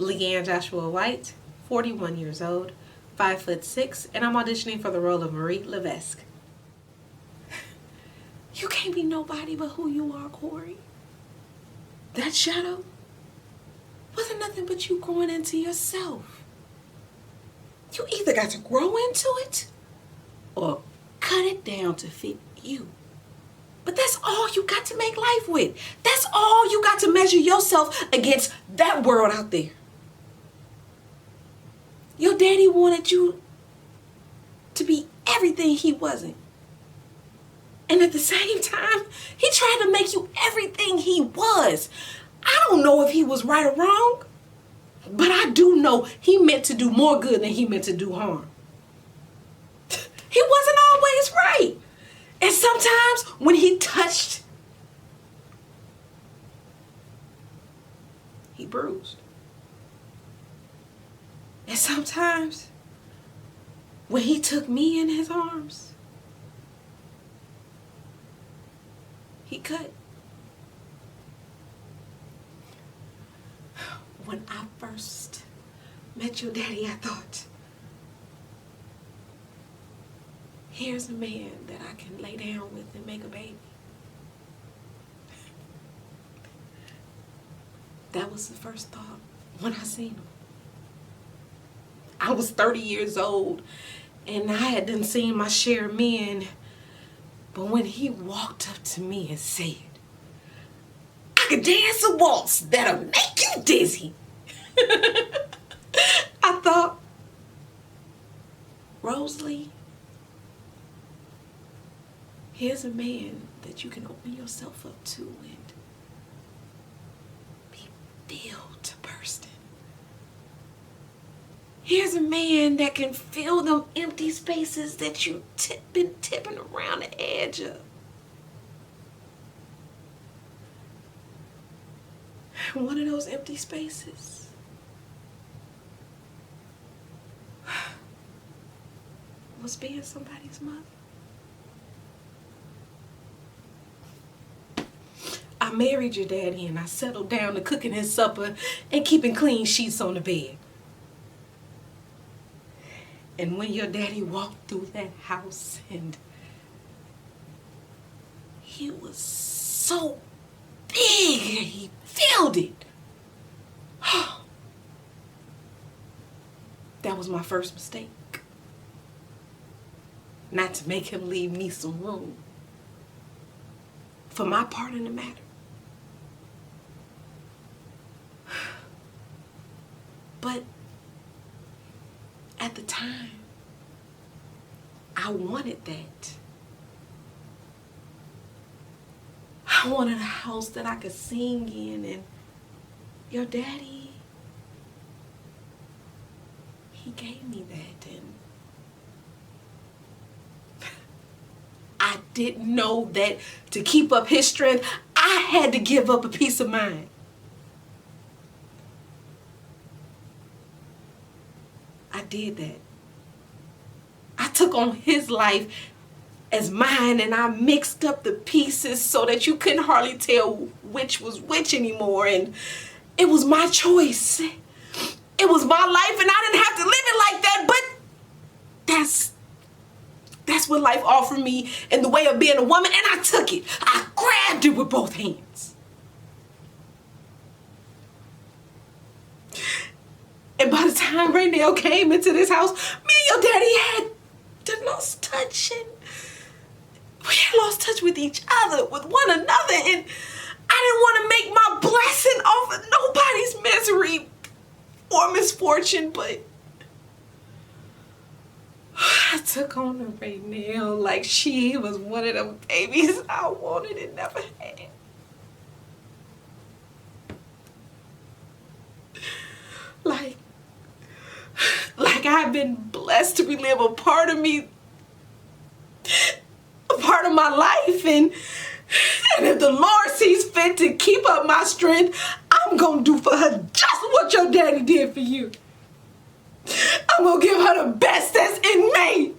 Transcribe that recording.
LeAnne Joshua White, 41 years old, 5'6", and I'm auditioning for the role of Marie Levesque. You can't be nobody but who you are, Cory. That shadow wasn't nothing but you growing into yourself. You either got to grow into it or cut it down to fit you. But that's all you got to make life with. That's all you got to measure yourself against that world out there. Your daddy wanted you to be everything he wasn't. And at the same time, he tried to make you everything he was. I don't know if he was right or wrong, but I do know he meant to do more good than he meant to do harm. He wasn't always right. And sometimes when he touched, he bruised. And sometimes when he took me in his arms, he cut. When I first met your daddy, I thought, here's a man that I can lay down with and make a baby. That was the first thought when I seen him. I was 30 years old and I had done seen my share of men, but when he walked up to me and said, I could dance a waltz that'll make you dizzy, I thought, Rosalie, here's a man that you can open yourself up to and be filled to bursting. Here's a man that can fill them empty spaces that you've been tipping around the edge of. One of those empty spaces was being somebody's mother. I married your daddy and I settled down to cooking his supper and keeping clean sheets on the bed. And when your daddy walked through that house and he was so big and he filled it. That was my first mistake. Not to make him leave me some room for my part in the matter. But at the time, I wanted that. I wanted a house that I could sing in, and your daddy, he gave me that, and I didn't know that to keep up his strength, I had to give up a piece of mine. I did that. I took on his life as mine and I mixed up the pieces so that you couldn't hardly tell which was which anymore. And it was my choice. It was my life and I didn't have to live it like that, but that's what life offered me in the way of being a woman, and I took it. I grabbed it with both hands. And by the time Raynell came into this house, me and your daddy had lost touch, and we had lost touch with each other, with one another, and I didn't want to make my blessing off of nobody's misery or misfortune, but I took on her Raynell like she was one of them babies I wanted and never had. Like I've been blessed to relive a part of me, a part of my life, and if the Lord sees fit to keep up my strength, I'm gonna do for her just what your daddy did for you. I'm gonna give her the best that's in me.